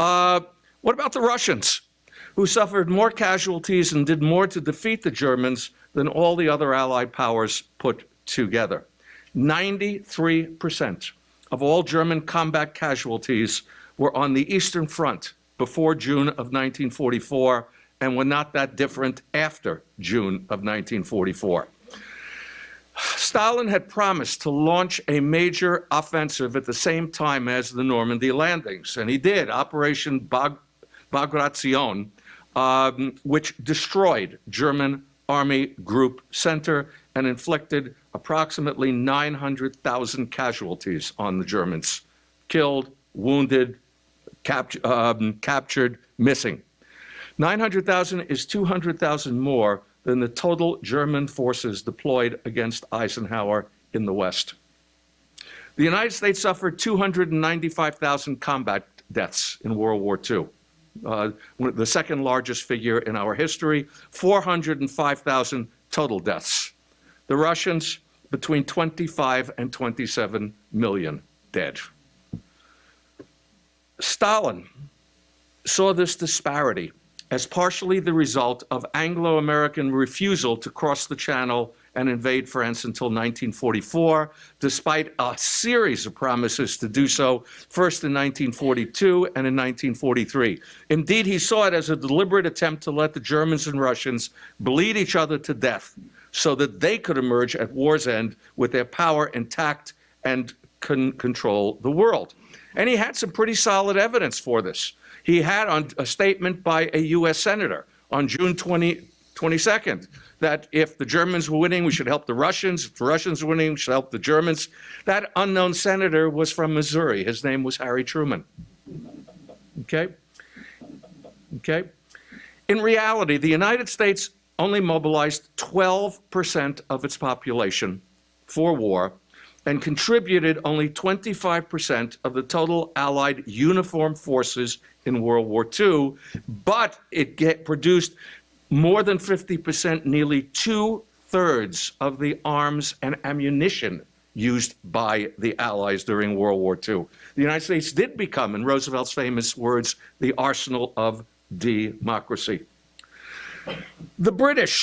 What about the Russians, who suffered more casualties and did more to defeat the Germans than all the other Allied powers put together? 93% of all German combat casualties were on the Eastern Front before June of 1944 and were not that different after June of 1944. Stalin had promised to launch a major offensive at the same time as the Normandy landings, and he did, Operation Bagration, which destroyed German Army Group Center and inflicted approximately 900,000 casualties on the Germans, killed, wounded, captured, missing. 900,000 is 200,000 more than the total German forces deployed against Eisenhower in the West. The United States suffered 295,000 combat deaths in World War II, the second largest figure in our history, 405,000 total deaths. The Russians, between 25 and 27 million dead. Stalin saw this disparity as partially the result of Anglo-American refusal to cross the Channel and invade France until 1944, despite a series of promises to do so, first in 1942 and in 1943. Indeed, he saw it as a deliberate attempt to let the Germans and Russians bleed each other to death so that they could emerge at war's end with their power intact and control the world. And he had some pretty solid evidence for this. He had on a statement by a US senator on June 22nd that if the Germans were winning, we should help the Russians. If the Russians were winning, we should help the Germans. That unknown senator was from Missouri. His name was Harry Truman. Okay? Okay? In reality, the United States only mobilized 12% of its population for war and contributed only 25% of the total Allied uniformed forces in World War II, but it produced more than 50%, nearly 2/3 of the arms and ammunition used by the Allies during World War II. The United States did become, in Roosevelt's famous words, the arsenal of democracy. The British